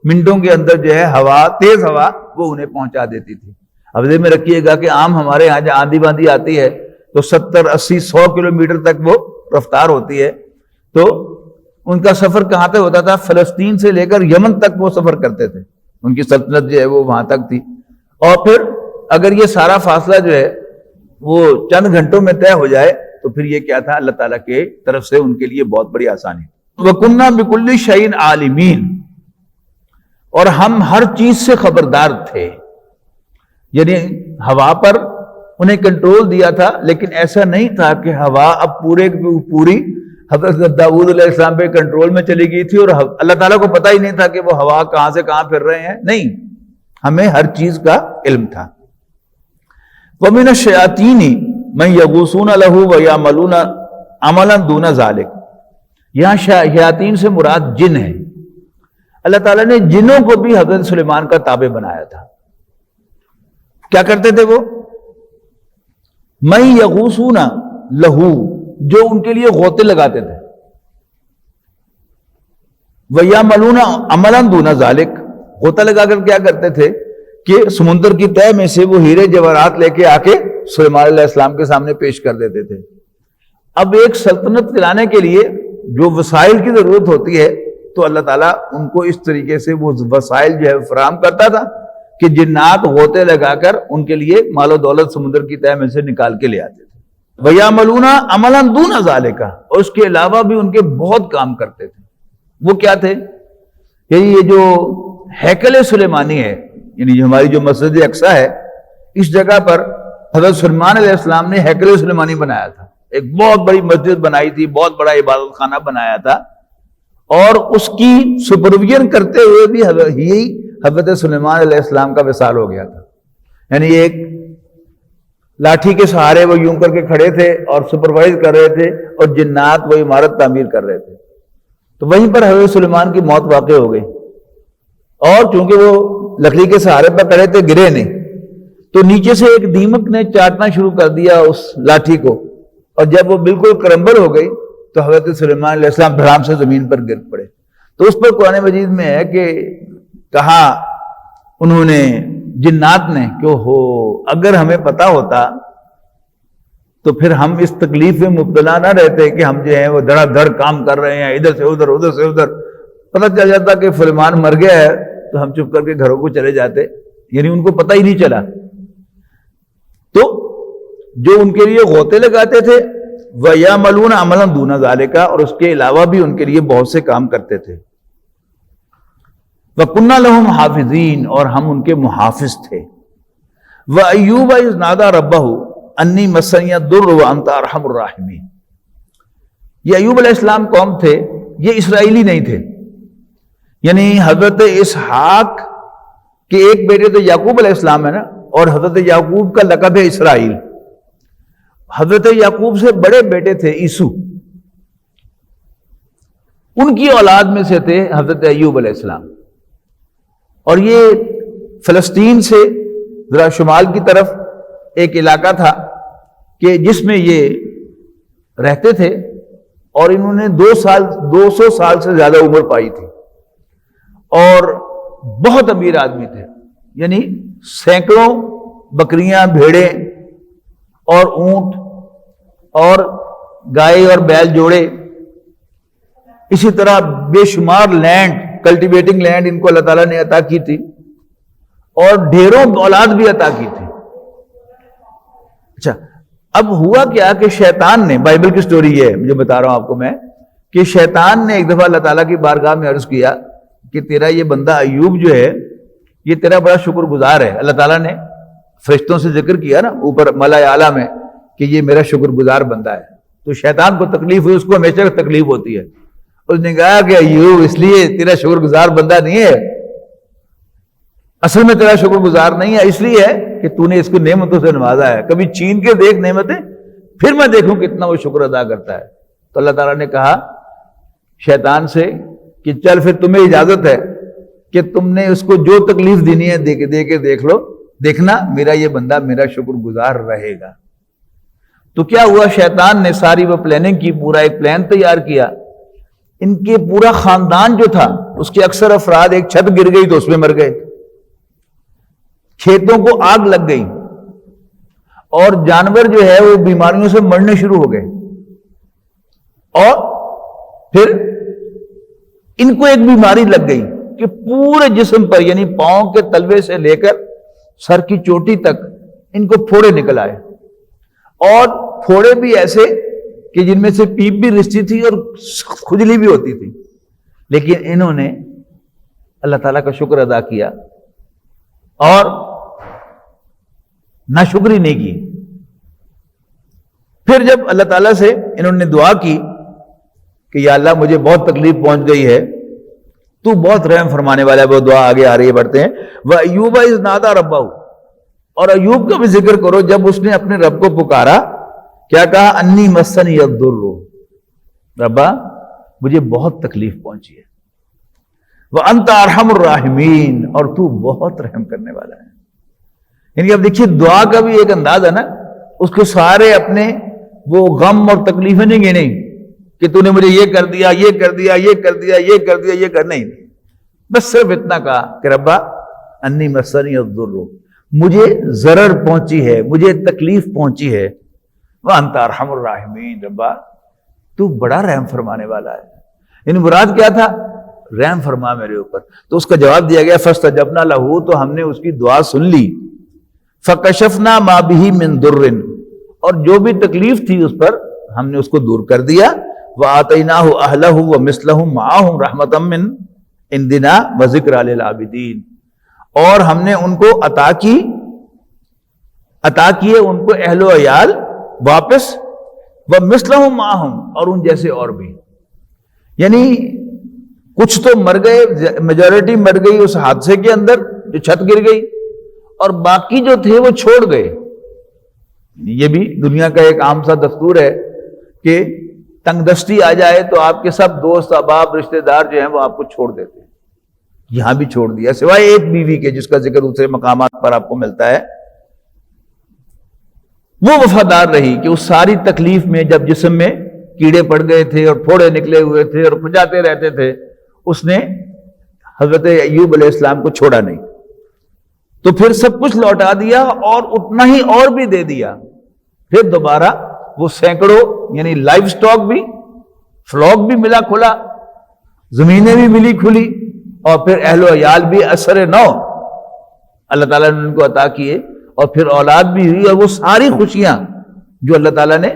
منٹوں کے اندر جو ہے ہوا، تیز ہوا وہ انہیں پہنچا دیتی تھی. اب ذہن میں رکھیے گا کہ عام ہمارے یہاں جب آندھی باندھی آتی ہے تو 70 80 100 کلومیٹر تک وہ رفتار ہوتی ہے. تو ان کا سفر کہاں تک ہوتا تھا؟ فلسطین سے لے کر یمن تک وہ سفر کرتے تھے. ان کی سلطنت جو ہے وہ وہاں تک تھی. اور پھر اگر یہ سارا فاصلہ جو ہے وہ چند گھنٹوں میں طے ہو جائے تو پھر یہ کیا تھا؟ اللہ تعالیٰ کے طرف سے ان کے لیے بہت بڑی آسانی. وَكُنَّا بِكُلِّ شَيْءٍ عَالِمِينَ، اور ہم ہر چیز سے خبردار تھے. یعنی ہوا پر انہیں کنٹرول دیا تھا، لیکن ایسا نہیں تھا کہ ہوا اب پوری حضرت داؤد علیہ السلام پہ کنٹرول میں چلی گئی تھی اور اللہ تعالیٰ کو پتہ ہی نہیں تھا کہ وہ ہوا کہاں سے کہاں پھر رہے ہیں. نہیں، ہمیں ہر چیز کا علم تھا. وَمِنَ الشَّيَاطِينِ مَن يَغُوصُونَ لَهُ وَيَعْمَلُونَ عَمَلًا دُونَ ذَلِكَ، یہاں شیاطین سے مراد جن ہے. اللہ تعالیٰ نے جنوں کو بھی حضرت سلیمان کا تابع بنایا تھا. کیا کرتے تھے وہ؟ مَن يَغُوصُونَ لَهُ، جو ان کے لیے غوطے لگاتے تھے. وَيَعْمَلُونَ عَمَلًا دُونَ ذَلِكَ، غوطہ لگا کر کیا کرتے تھے کہ سمندر کی تہہ میں سے وہ ہیرے جواہرات لے کے آ کے سلیمان علیہ السلام کے سامنے پیش کر دیتے تھے. اب ایک سلطنت چلانے کے لیے جو وسائل کی ضرورت ہوتی ہے تو اللہ تعالیٰ ان کو اس طریقے سے وہ وسائل جو ہے فراہم کرتا تھا کہ جنات غوطے لگا کر ان کے لیے مال و دولت سمندر کی تہہ میں سے نکال کے لے آتے تھے. وَيَعْمَلُونَ عَمَلًا دُونَ ذَلِكَ، اور اس کے علاوہ بھی ان کے بہت کام کرتے تھے. وہ کیا تھے؟ یعنی یہ جو ہیکل سلیمانی ہے، یعنی ہماری جو مسجد اقصیٰ ہے، اس جگہ پر حضرت سلیمان علیہ السلام نے ہیکل سلیمانی بنایا تھا. ایک بہت بڑی مسجد بنائی تھی، بہت بڑا عبادت خانہ بنایا تھا، اور اس کی سپرویژن کرتے ہوئے بھی یہی حضرت سلیمان علیہ السلام کا وصال ہو گیا تھا. یعنی ایک لاٹھی کے سہارے وہ یوں کر کے کھڑے تھے اور سپروائز کر رہے تھے، اور جنات وہ عمارت تعمیر کر رہے تھے. تو وہیں پر حضرت سلیمان کی موت واقع ہو گئی، اور چونکہ وہ لکڑی کے سہارے پر کھڑے تھے، گرے نہیں، تو نیچے سے ایک دیمک نے چاٹنا شروع کر دیا اس لاٹھی کو، اور جب وہ بالکل کرمبل ہو گئی تو حضرت سلیمان علیہ السلام دھڑام سے زمین پر گر پڑے. تو اس پر قرآن مجید میں ہے کہ کہا انہوں نے، جنات نے، کہ ہو اگر ہمیں پتا ہوتا تو پھر ہم اس تکلیف میں مبتلا نہ رہتے کہ ہم جو ہیں وہ دھڑا دھڑ کام کر رہے ہیں، ادھر سے ادھر، ادھر سے ادھر. پتہ چل جاتا کہ سلیمان مر گیا ہے تو ہم چپ کر کے گھروں کو چلے جاتے. یعنی ان کو پتہ ہی نہیں چلا. تو جو ان کے لیے غوطے لگاتے تھے، وَيَعْمَلُونَ عَمَلًا دُونَ ذَلِكَ، اور اس کے علاوہ بھی ان کے لیے بہت سے کام کرتے تھے. وَكُنَّا لَهُمْ حَافِظِينَ، اور ہم ان کے محافظ تھے. وَأَيُّوبَ إِذْ نَادَى رَبَّهُ أَنِّي مَسَّنِيَ الضُّرُّ وَأَنْتَ أَرْحَمُ الرَّاحِمِينَ. یہ ایوب علیہ السلام قوم تھے، یہ اسرائیلی نہیں تھے. یعنی حضرت اسحاق کے ایک بیٹے تو یعقوب علیہ السلام ہے نا، اور حضرت یعقوب کا لقب ہے اسرائیل. حضرت یعقوب سے بڑے بیٹے تھے عیسو، ان کی اولاد میں سے تھے حضرت ایوب علیہ السلام. اور یہ فلسطین سے ذرا شمال کی طرف ایک علاقہ تھا کہ جس میں یہ رہتے تھے اور انہوں نے 200 سال سے زیادہ عمر پائی تھی اور بہت امیر آدمی تھے، یعنی سینکڑوں بکریاں، بھیڑیں اور اونٹ اور گائے اور بیل جوڑے، اسی طرح بے شمار لینڈ، کلٹیویٹنگ لینڈ ان کو اللہ تعالیٰ نے عطا کی تھی اور ڈھیروں اولاد بھی عطا کی تھی۔ اچھا، اب ہوا کیا کہ شیطان نے، بائبل کی سٹوری یہ ہے جو بتا رہا ہوں آپ کو میں، کہ شیطان نے ایک دفعہ اللہ تعالیٰ کی بارگاہ میں عرض کیا کہ تیرا یہ بندہ ایوب جو ہے یہ تیرا بڑا شکر گزار ہے۔ اللہ تعالیٰ نے فرشتوں سے ذکر کیا نا اوپر ملائے اعلیٰ میں کہ یہ میرا شکر گزار بندہ ہے، تو شیطان کو تکلیف ہوئی، اس کو ہمیشہ تکلیف ہوتی ہے۔ اس نے کہا کہ ایوب اس لیے تیرا شکر گزار بندہ نہیں ہے، اصل میں تیرا شکر گزار نہیں ہے، اس لیے ہے کہ تو نے اس کو نعمتوں سے نوازا ہے، کبھی چھین کے دیکھ نعمتیں، پھر میں دیکھوں کتنا وہ شکر ادا کرتا ہے۔ تو اللہ تعالیٰ نے کہا شیطان سے کہ چل پھر تمہیں اجازت ہے کہ تم نے اس کو جو تکلیف دینی ہے دے کے دیکھ لو، دیکھنا میرا یہ بندہ میرا شکر گزار رہے گا۔ تو کیا ہوا، شیطان نے ساری وہ پلاننگ کی، پورا ایک پلان تیار کیا۔ ان کے پورا خاندان جو تھا اس کے اکثر افراد، ایک چھت گر گئی تو اس میں مر گئے، کھیتوں کو آگ لگ گئی اور جانور جو ہے وہ بیماریوں سے مرنے شروع ہو گئے، اور پھر ان کو ایک بیماری لگ گئی کہ پورے جسم پر، یعنی پاؤں کے تلوے سے لے کر سر کی چوٹی تک ان کو پھوڑے نکل آئے، اور پھوڑے بھی ایسے کہ جن میں سے پیپ بھی رستی تھی اور کھجلی بھی ہوتی تھی، لیکن انہوں نے اللہ تعالیٰ کا شکر ادا کیا اور ناشکری نہیں کی۔ پھر جب اللہ تعالیٰ سے انہوں نے دعا کی کہ یا اللہ مجھے بہت تکلیف پہنچ گئی ہے، تو بہت رحم فرمانے والا ہے، وہ دعا آگے آ رہی ہے، پڑھتے ہیں وَأَيُّوبَ إِذْ نَادَىٰ رَبَّهُ، اور ایوب کا بھی ذکر کرو جب اس نے اپنے رب کو پکارا، کیا کہا، انی مسنی الضر، ربا مجھے بہت تکلیف پہنچی ہے، وَأَنْتَ أَرْحَمُ الرَّاحِمِينَ، اور تو بہت رحم کرنے والا ہے۔ یعنی اب دیکھیے دعا کا بھی ایک انداز ہے نا، اس کے سارے اپنے وہ غم اور تکلیفیں نہیں گنے کہ تو نے مجھے یہ کر دیا، یہ کر دیا، یہ کر دیا، یہ کر دیا، یہ کرنا ہی نہیں، بس صرف اتنا کہا کہ ربا انی مسنی الضر، مجھے ضرر پہنچی ہے، مجھے تکلیف پہنچی ہے، وَأَنْتَ أَرْحَمُ الرَّاحِمِينَ، ربا تو بڑا رحم فرمانے والا ہے۔ یعنی مراد کیا تھا، رحم فرما میرے اوپر۔ تو اس کا جواب دیا گیا فَاسْتَجَبْنَا لَهُ، تو ہم نے اس کی دعا سن لی، فَكَشَفْنَا مَا بِهِ مِن ضُرٍّ، اور جو بھی تکلیف تھی اس پر ہم نے اس کو دور کر دیا، وَآتَيْنَاهُ أَهْلَهُ وَمِثْلَهُمْ مَعَهُمْ رَحْمَةً مِّنْ عِنْدِنَا وَذِكْرَىٰ لِلْعَابِدِينَ، اور ہم نے ان کو عطا کیے ان کو اہل و عیال واپس، وَمِثْلَهُمْ مَعَهُمْ، اور ان جیسے اور بھی، یعنی کچھ تو مر گئے، میجورٹی مر گئی اس حادثے کے اندر جو چھت گر گئی، اور باقی جو تھے وہ چھوڑ گئے۔ یہ بھی دنیا کا ایک عام سا دستور ہے کہ تنگ دستی آ جائے تو آپ کے سب دوست احباب رشتہ دار جو ہیں وہ آپ کو چھوڑ دیتے ہیں، یہاں بھی چھوڑ دیا، سوائے ایک بیوی کے جس کا ذکر دوسرے مقامات پر آپ کو ملتا ہے، وہ وفادار رہی کہ اس ساری تکلیف میں جب جسم میں کیڑے پڑ گئے تھے اور پھوڑے نکلے ہوئے تھے اور کھجاتے رہتے تھے، اس نے حضرت ایوب علیہ السلام کو چھوڑا نہیں، تو پھر سب کچھ لوٹا دیا اور اتنا ہی اور بھی دے دیا، پھر دوبارہ وہ سینکڑوں یعنی لائف سٹاک بھی، فلاک بھی ملا کھلا، زمینیں بھی ملی کھلی، اور پھر اہل و عیال بھی اثر نو اللہ تعالیٰ نے ان کو عطا کیے، اور پھر اولاد بھی ہوئی، اور وہ ساری خوشیاں جو اللہ تعالیٰ نے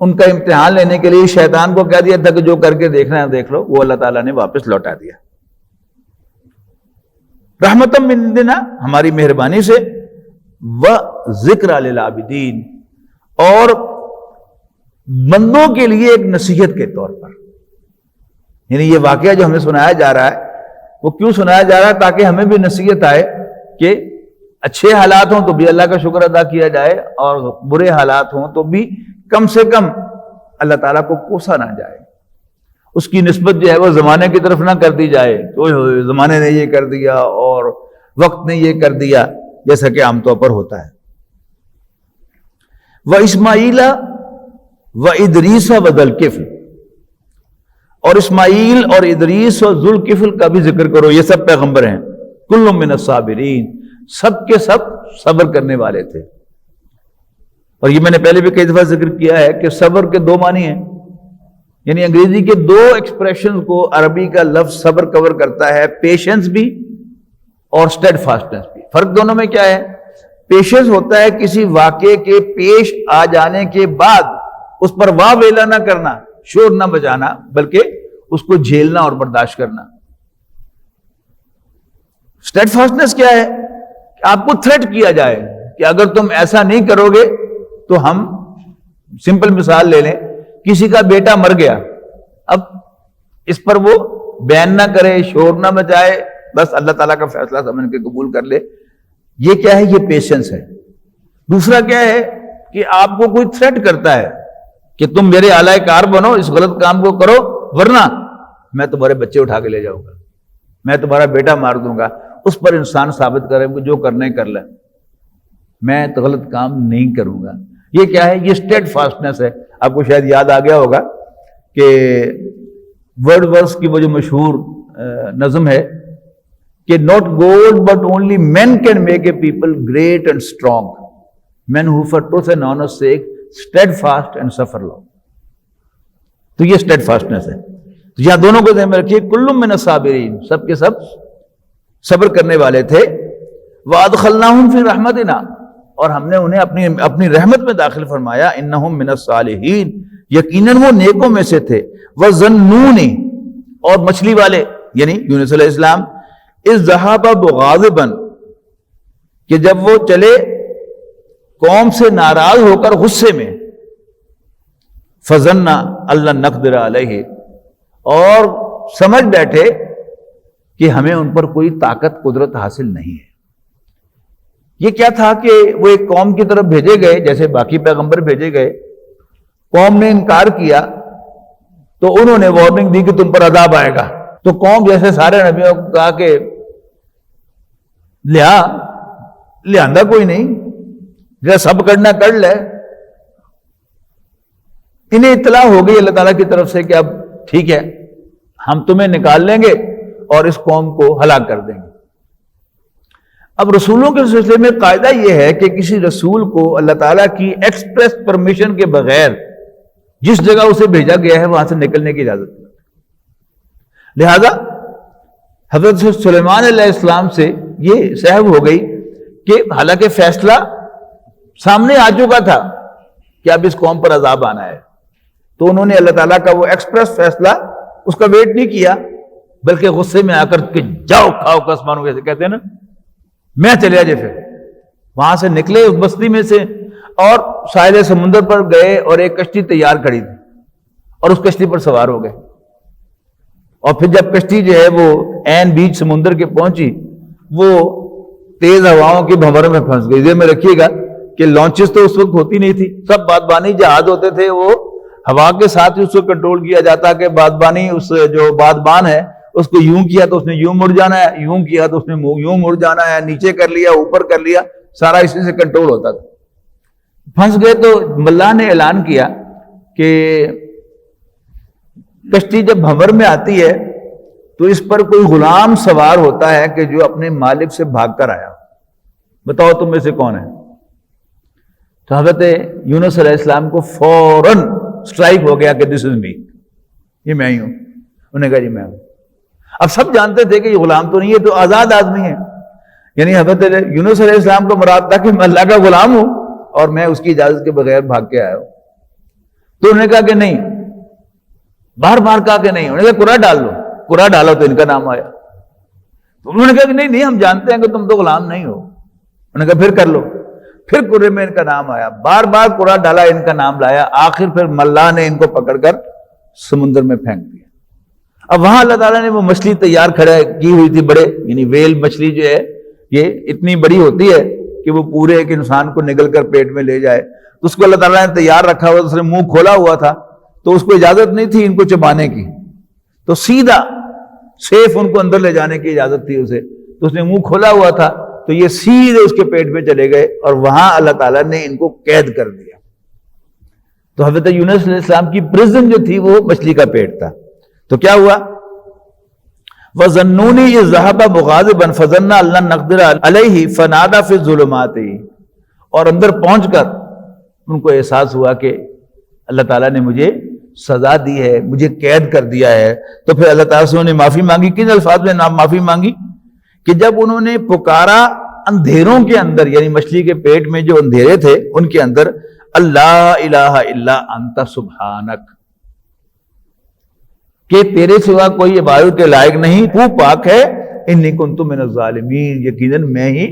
ان کا امتحان لینے کے لیے شیطان کو کہہ دیا تھا کہ جو کر کے دیکھنا ہے دیکھ لو، وہ اللہ تعالیٰ نے واپس لوٹا دیا، رحمتم من عندنا، ہماری مہربانی سے، وذکر للعابدین، اور بندوں کے لیے ایک نصیحت کے طور پر۔ یعنی یہ واقعہ جو ہمیں سنایا جا رہا ہے وہ کیوں سنایا جا رہا ہے، تاکہ ہمیں بھی نصیحت آئے کہ اچھے حالات ہوں تو بھی اللہ کا شکر ادا کیا جائے، اور برے حالات ہوں تو بھی کم سے کم اللہ تعالیٰ کو کوسا نہ جائے، اس کی نسبت جو ہے وہ زمانے کی طرف نہ کر دی جائے، تو زمانے نے یہ کر دیا اور وقت نے یہ کر دیا، جیسا کہ عام طور پر ہوتا ہے۔ وَإِسْمَاعِيلَ وَإِدْرِيسَ وَذَوالْكِفْلِ، اور اسماعیل اور ادریس اور ذوالکفل کا بھی ذکر کرو، یہ سب پیغمبر ہیں. کل من الصابرین، سب کے سب صبر کرنے والے تھے. اور یہ میں نے پہلے بھی کئی دفعہ ذکر کیا ہے کہ صبر کے دو معنی ہیں، یعنی انگریزی کے دو ایکسپریشن کو عربی کا لفظ صبر کور کرتا ہے، پیشنس بھی اور اسٹیڈ فاسٹنس بھی. فرق دونوں میں کیا ہے؟ پیشنس ہوتا ہے کسی واقعے کے پیش آ جانے کے بعد اس پر واہ ویلا نہ کرنا، شور نہ بجانا، بلکہ اس کو جھیلنا اور برداشت کرنا. اسٹیڈ فاسٹنس کیا ہے؟ کہ آپ کو تھریٹ کیا جائے کہ اگر تم ایسا نہیں کرو گے تو ہم، سمپل مثال لے لیں، کسی کا بیٹا مر گیا، اب اس پر وہ بیان نہ کرے، شور نہ مچائے، بس اللہ تعالیٰ کا فیصلہ سمجھ کے قبول کر لے. یہ کیا ہے؟ یہ پیشنس ہے. دوسرا کیا ہے کہ آپ کو کوئی تھریٹ کرتا ہے کہ تم میرے اعلی کار بنو، اس غلط کام کو کرو ورنہ میں تمہارے بچے اٹھا کے لے جاؤں گا، میں تمہارا بیٹا مار دوں گا. اس پر انسان ثابت کرے کہ جو کرنا ہے کر لے، میں تو غلط کام نہیں کروں گا. یہ کیا ہے؟ یہ اسٹیڈ فاسٹنس ہے. آپ کو شاید یاد آ گیا ہوگا کہ ورڈ ورس کی وہ جو مشہور نظم ہے کہ not gold but only men can make a people great and strong, men who for truth and honour sake steadfast and suffer long. تو یہ اسٹیڈ فاسٹنس ہے. تو یہاں دونوں کو ذہن میں رکھیے، کل من الصابرین، سب کے سب صبر کرنے والے تھے. وَأَدْخَلْنَاهُمْ فِي رَحْمَتِنَا، اور ہم نے انہیں اپنی رحمت میں داخل فرمایا. اِنَّهُمْ مِنَ الصَّالِحِينَ، یقیناً وہ نیکوں میں سے تھے. وَظَنُّونِ، اور مچھلی والے یعنی یونس علیہ السلام، اِذْ ذَهَبَ مُغَاضِبًا، کہ جب وہ چلے قوم سے ناراض ہو کر غصے میں. فَظَنَّ أَن لَّن نَّقْدِرَ عَلَيْهِ، اور سمجھ بیٹھے کہ ہمیں ان پر کوئی طاقت قدرت حاصل نہیں ہے. یہ کیا تھا کہ وہ ایک قوم کی طرف بھیجے گئے جیسے باقی پیغمبر بھیجے گئے، قوم نے انکار کیا تو انہوں نے وارننگ دی کہ تم پر عذاب آئے گا. تو قوم جیسے سارے نبیوں کو کہا کہ لہٰذا کوئی نہیں، جیسا سب کرنا کر لے. انہیں اطلاع ہو گئی اللہ تعالیٰ کی طرف سے کہ اب ٹھیک ہے، ہم تمہیں نکال لیں گے اور اس قوم کو ہلاک کر دیں گے. اب رسولوں کے سلسلے میں قاعدہ یہ ہے کہ کسی رسول کو اللہ تعالیٰ کی ایکسپریس پرمیشن کے بغیر جس جگہ اسے بھیجا گیا ہے وہاں سے نکلنے کی اجازت نہیں. لہذا حضرت سلیمان علیہ السلام سے یہ سہو ہو گئی کہ حالانکہ فیصلہ سامنے آ چکا تھا کہ اب اس قوم پر عذاب آنا ہے، تو انہوں نے اللہ تعالیٰ کا وہ ایکسپریس فیصلہ اس کا ویٹ نہیں کیا، بلکہ غصے میں آ کر کہ جاؤ کھاؤ کسمانو، کیسے کہتے ہیں نا، میں چلے جائے. پھر وہاں سے نکلے اس بستی میں سے اور ساحل سمندر پر گئے اور ایک کشتی تیار کری تھی اور اس کشتی پر سوار ہو گئے. اور پھر جب کشتی جو ہے وہ عین بیچ سمندر کے پہنچی، وہ تیز ہواؤں کی بھنور میں پھنس گئی. ذہن میں رکھیے گا کہ لانچز تو اس وقت ہوتی نہیں تھی، سب بادبانی جہاز ہوتے تھے، وہ ہوا کے ساتھ ہی اس کو کنٹرول کیا جاتا کہ بادبانی، اس جو بادبان ہے اس کو یوں کیا تو اس نے یوں مڑ جانا ہے، یوں کیا تو اس نے یوں مڑ جانا ہے، نیچے کر لیا اوپر کر لیا، سارا اسی سے کنٹرول ہوتا تھا. پھنس گئے تو اللہ نے اعلان کیا کہ کشتی جب بھنور میں آتی ہے تو اس پر کوئی غلام سوار ہوتا ہے کہ جو اپنے مالک سے بھاگ کر آیا، بتاؤ تم میں سے کون ہے؟ تو حضرت یونس علیہ السلام کو فوراً سٹرائک ہو گیا کہ دس از می، یہ میں ہی ہوں. انہوں نے کہا جی میں ہوں. اب سب جانتے تھے کہ یہ غلام تو نہیں ہے، تو آزاد آدمی ہے. یعنی حضرت یونس علیہ السلام کو مراد تھا کہ میں اللہ کا غلام ہوں اور میں اس کی اجازت کے بغیر بھاگ کے آیا ہوں. تو انہوں نے کہا کہ نہیں، بار بار کہا کہ نہیں. انہوں نے کہا قرآن ڈال دو، قرآن ڈالو تو ان کا نام آیا. تو انہوں نے کہا کہ نہیں ہم جانتے ہیں کہ تم تو غلام نہیں ہو. انہوں نے کہا پھر کر لو. پھر قرآن میں ان کا نام آیا، بار بار قرآن ڈالا، ان کا نام لایا، آخر پھر ملا نے ان کو پکڑ کر سمندر میں پھینک دیا. اب وہاں اللہ تعالیٰ نے وہ مچھلی تیار کھڑا کی ہوئی تھی، بڑے یعنی ویل مچھلی جو ہے یہ اتنی بڑی ہوتی ہے کہ وہ پورے ایک انسان کو نگل کر پیٹ میں لے جائے. تو اس کو اللہ تعالیٰ نے تیار رکھا ہوا، اس نے منہ کھولا ہوا تھا تو اس کو اجازت نہیں تھی ان کو چبانے کی، تو سیدھا سیف ان کو اندر لے جانے کی اجازت تھی اسے. تو اس نے منہ کھولا ہوا تھا تو یہ سیدھے اس کے پیٹ میں چلے گئے اور وہاں اللہ تعالیٰ نے ان کو قید کر دیا. تو حضرت یونس علیہ السلام کی پرزن جو تھی وہ مچھلی کا پیٹ تھا. تو کیا ہوا؟ وَظَنُّونِي إِذْ ذَهَبَ مُغَاضِبًا فَظَنَّ أَن لَّن نَّقْدِرَ عَلَيْهِ فَنَادَىٰ فِي الظُّلُمَاتِ. اور اندر پہنچ کر ان کو احساس ہوا کہ اللہ تعالیٰ نے مجھے سزا دی ہے، مجھے قید کر دیا ہے. تو پھر اللہ تعالیٰ سے انہوں نے معافی مانگی. کن الفاظ میں معافی مانگی؟ کہ جب انہوں نے پکارا اندھیروں کے اندر، یعنی مچھلی کے پیٹ میں جو اندھیرے تھے ان کے اندر، اللہ الہ الا انت سبحانک، کہ تیرے سوا کوئی عبادت کے لائق نہیں، تو پاک ہے، انی کنت من الظالمین، یقیناً میں ہی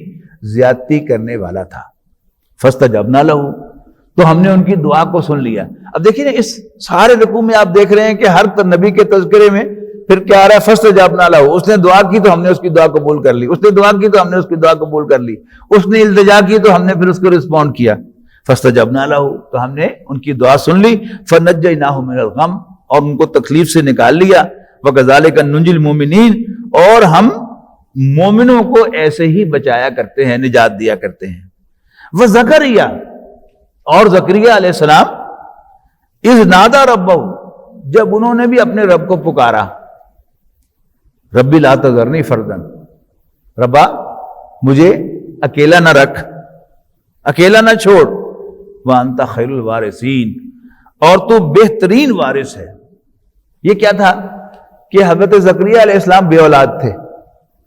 زیادتی کرنے والا تھا. فاستجبنا لہ، تو ہم نے ان کی دعا کو سن لیا. اب دیکھیں اس سارے رکوع میں آپ دیکھ رہے ہیں کہ ہر نبی کے تذکرے میں پھر کیا آ رہا ہے؟ فاستجبنا لہ. اس نے دعا کی تو ہم نے اس کی دعا قبول کر لی، اس نے دعا کی تو ہم نے اس کی دعا قبول کر لی، اس نے التجا کی تو ہم نے پھر اس کو رسپونڈ کیا. فاستجبنا لہ، تو ہم نے ان کی دعا سن لی. فنجیناہ من الغم، اور ان کو تکلیف سے نکال لیا. وَكَذَلِكَ نُنْجِي الْمُؤْمِنِينَ، اور ہم مومنوں کو ایسے ہی بچایا کرتے ہیں، نجات دیا کرتے ہیں. وَزَكَرِيَّا، اور زکریا علیہ السلام، اِذْ نَادَىٰ رَبَّهُ، جب انہوں نے بھی اپنے رب کو پکارا، ربی لا تذرنی فردن، ربا مجھے اکیلا نہ رکھ، اکیلا نہ چھوڑ. وَأَنْتَ خَيْرُ الْوَارِثِينَ، اور تو بہترین وارث ہے. یہ کیا تھا کہ حضرت زکریا علیہ السلام بے اولاد تھے،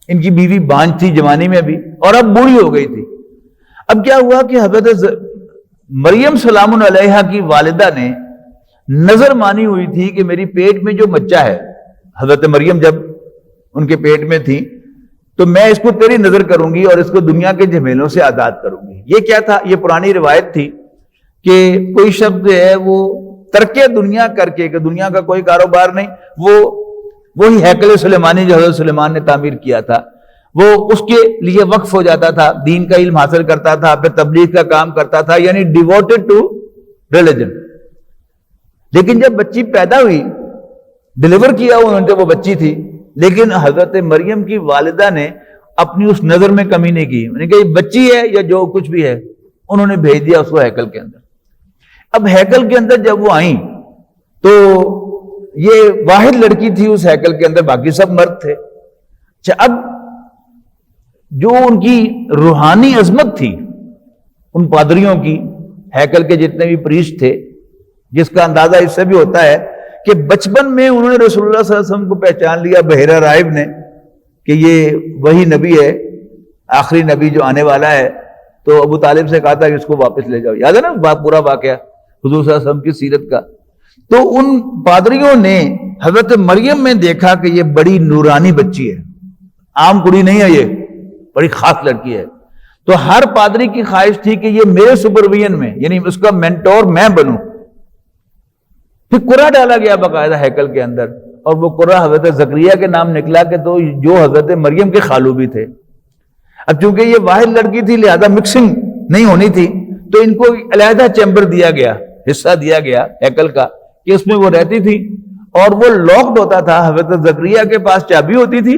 ان کی بیوی بانجھ تھی جوانی میں بھی، اور اب بوڑھی ہو گئی تھی. اب کیا ہوا کہ حضرت مریم سلام علیہا کی والدہ نے نظر مانی ہوئی تھی کہ میری پیٹ میں جو بچہ ہے، حضرت مریم جب ان کے پیٹ میں تھی، تو میں اس کو تیری نظر کروں گی اور اس کو دنیا کے جھمیلوں سے آزاد کروں گی. یہ کیا تھا؟ یہ پرانی روایت تھی کہ کوئی شخص جو ہے وہ ترک دنیا کر کے، کہ دنیا کا کوئی کاروبار نہیں، وہی ہیکل سلیمانی جو حضرت سلیمان نے تعمیر کیا تھا، وہ اس کے لیے وقف ہو جاتا تھا، دین کا علم حاصل کرتا تھا، پھر تبلیغ کا کام کرتا تھا، یعنی ڈیووٹڈ ٹو ریلیجن. لیکن جب بچی پیدا ہوئی، ڈیلیور کیا انہوں نے، وہ بچی تھی، لیکن حضرت مریم کی والدہ نے اپنی اس نظر میں کمی نہیں کی. انہوں نے کہا یہ بچی ہے یا جو کچھ بھی ہے، انہوں نے بھیج دیا اس کو ہیکل کے اندر. اب ہیکل کے اندر جب وہ آئیں تو یہ واحد لڑکی تھی اس ہیکل کے اندر، باقی سب مرد تھے. اچھا، اب جو ان کی روحانی عظمت تھی ان پادریوں کی، ہیکل کے جتنے بھی پریسٹ تھے، جس کا اندازہ اس سے بھی ہوتا ہے کہ بچپن میں انہوں نے رسول اللہ صلی اللہ علیہ وسلم کو پہچان لیا، بحیرہ راہب نے، کہ یہ وہی نبی ہے، آخری نبی جو آنے والا ہے. تو ابو طالب سے کہا تھا کہ اس کو واپس لے جاؤ. یاد ہے نا پورا واقعہ حضور صلی اللہ علیہ وسلم کی سیرت کا. تو ان پادریوں نے حضرت مریم میں دیکھا کہ یہ بڑی نورانی بچی ہے، عام کڑی نہیں ہے، یہ بڑی خاص لڑکی ہے. تو ہر پادری کی خواہش تھی کہ یہ میرے سپرویژن میں، یعنی اس کا مینٹور میں بنوں. پھر قرآن ڈالا گیا باقاعدہ ہیکل کے اندر، اور وہ قرآن حضرت زکریا کے نام نکلا، کہ تو جو حضرت مریم کے خالو بھی تھے. اب چونکہ یہ واحد لڑکی تھی لہذا مکسنگ نہیں ہونی تھی، تو ان کو علیحدہ چیمبر دیا گیا، حصہ دیا گیا ہیکل کا، کہ اس میں وہ رہتی تھی، اور وہ لاکڈ ہوتا تھا. حضرت زکریا کے پاس چابی ہوتی تھی.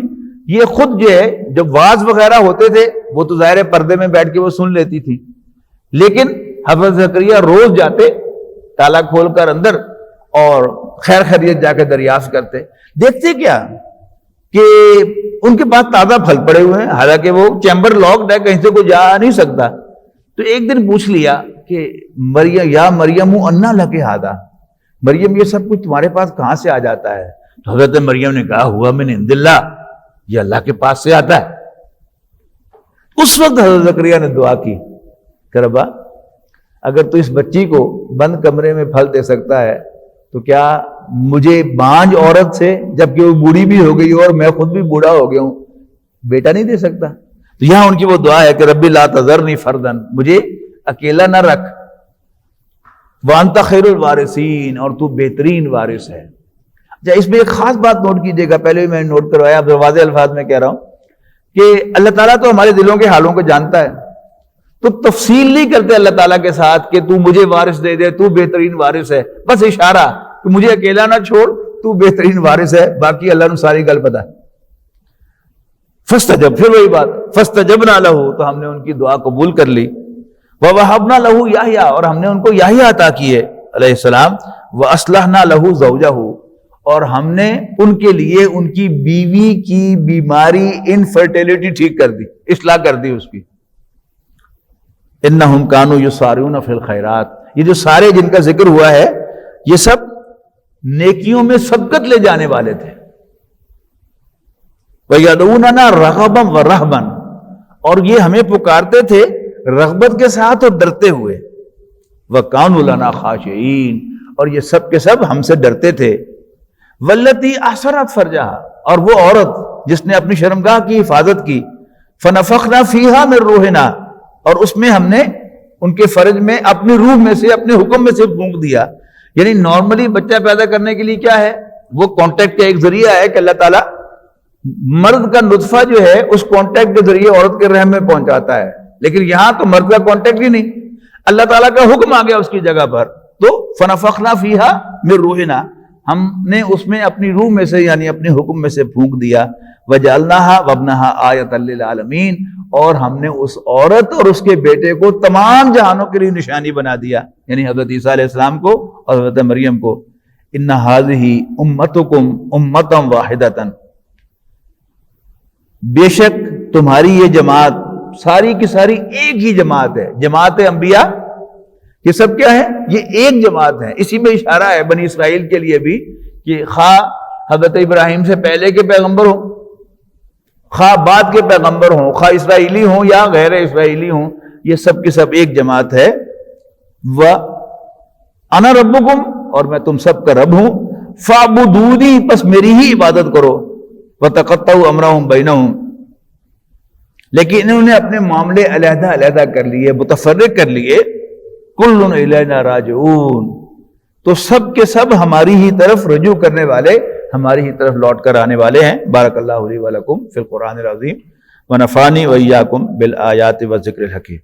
یہ خود جو ہے جب واز وغیرہ ہوتے تھے وہ تو ظاہر پردے میں بیٹھ کے وہ سن لیتی تھی، لیکن حضرت زکریا روز جاتے تالا کھول کر اندر اور خیر خیریت جا کے دریافت کرتے. دیکھتے کیا کہ ان کے پاس تازہ پھل پڑے ہوئے ہیں، حالانکہ وہ چیمبر لاکڈ ہے، کہیں سے کوئی جا نہیں سکتا. تو ایک دن پوچھ لیا کہ مریم، یا مریم انا لک ھذا، مریم یہ سب کچھ تمہارے پاس کہاں سے آ جاتا ہے؟ تو حضرت مریم نے کہا ہوا من عند اللہ، یہ اللہ کے پاس سے آتا ہے. اس وقت حضرت زکریا نے دعا کی کہ ربا اگر تو اس بچی کو بند کمرے میں پھل دے سکتا ہے تو کیا مجھے بانجھ عورت سے، جبکہ وہ بوڑھی بھی ہو گئی اور میں خود بھی بوڑھا ہو گیا ہوں، بیٹا نہیں دے سکتا؟ تو یہاں ان کی وہ دعا ہے کہ ربی لا تذرنی فردن، مجھے اکیلا نہ رکھ. وانت خیر الوارثین، اور تو بہترین وارث ہے. اچھا، اس میں ایک خاص بات نوٹ کیجئے گا، پہلے بھی میں نے نوٹ کروایا، اب واضح الفاظ میں کہہ رہا ہوں کہ اللہ تعالیٰ تو ہمارے دلوں کے حالوں کو جانتا ہے، تو تفصیل نہیں کرتے اللہ تعالیٰ کے ساتھ کہ تو مجھے وارث دے دے، تو بہترین وارث ہے. بس اشارہ کہ مجھے اکیلا نہ چھوڑ، تو بہترین وارث ہے، باقی اللہ نے ساری گل پتہ ہے. فاستجب، پھر وہی بات، فاستجبنا لہ، تو ہم نے ان کی دعا قبول کر لی. ووہبنا لہ یحییٰ، اور ہم نے ان کو یحییٰ عطا کی ہے. علیہ السلام وَأَصْلَحْنَا لَهُ زَوْجَهُ، اور ہم نے ان کے لیے ان کی بیوی کی بیماری انفرٹیلٹی ٹھیک کر دی، اصلاح کر دی اس کی. اِنَّهُمْ كَانُوا يُسَارِعُونَ فِي الْخَيْرَاتِ، یہ جو سارے جن کا ذکر ہوا ہے یہ سب نیکیوں میں سبقت لے جانے والے تھے. وَيَدْعُونَنَا رَغَبًا وَرَهْبًا، اور یہ ہمیں پکارتے تھے رغبت کے ساتھ اور ڈرتے ہوئے. وَكَانُوا لَنَا خَاشِعِينَ، اور یہ سب کے سب ہم سے ڈرتے تھے. وَالَّتِي أَحْصَنَتْ فَرْجَهَا، اور وہ عورت جس نے اپنی شرمگاہ کی حفاظت کی. فَنَفَخْنَا فِيهَا مِن رُوحِنَا، اور اس میں ہم نے ان کے فرج میں اپنی روح میں سے، اپنے حکم میں سے پھونک دیا. یعنی نارملی بچہ پیدا کرنے کے لیے کیا ہے، وہ کانٹیکٹ کا ایک ذریعہ ہے کہ اللہ تعالیٰ مرد کا نطفہ جو ہے اس کانٹیکٹ کے ذریعے عورت کے رحم میں پہنچاتا ہے. لیکن یہاں تو مرد کا کانٹیکٹ ہی نہیں، اللہ تعالیٰ کا حکم آ گیا اس کی جگہ پر. تو فنفخنا فیہا من روحنا، ہم نے اس میں اپنی روح میں سے یعنی اپنے حکم میں سے پھونک دیا. وجعلناها وابنها آیۃ للعالمین، اور ہم نے اس عورت اور اس کے بیٹے کو تمام جہانوں کے لیے نشانی بنا دیا، یعنی حضرت عیسیٰ علیہ السلام کو اور حضرت مریم کو. ان هذه امتکم امۃ واحدۃ، بے شک تمہاری یہ جماعت ساری کی ساری ایک ہی جماعت ہے. جماعت انبیاء یہ سب کیا ہے، یہ ایک جماعت ہے. اسی میں اشارہ ہے بنی اسرائیل کے لیے بھی کہ خواہ حضرت ابراہیم سے پہلے کے پیغمبر ہوں، خواہ بعد کے پیغمبر ہوں، خواہ اسرائیلی ہوں یا غیر اسرائیلی ہوں، یہ سب کی سب ایک جماعت ہے. وَأَنَا رَبُّكُمْ، اور میں تم سب کا رب ہوں. فَاعْبُدُونِي، پس میری ہی عبادت کرو. وَتَقَطَّعُوا أَمْرَهُمْ بَيْنَهُمْ، لیکن انہوں نے اپنے معاملے علیحدہ علیحدہ کر لیے، متفرق کر لیے. کُلٌّ إِلَيْنَا رَاجِعُونَ، تو سب کے سب ہماری ہی طرف رجوع کرنے والے، ہماری ہی طرف لوٹ کر آنے والے ہیں. بارک اللہ لی ولکم فی القرآن العظیم ونفعنی وإیاکم بالآیات والذکر الحکیم.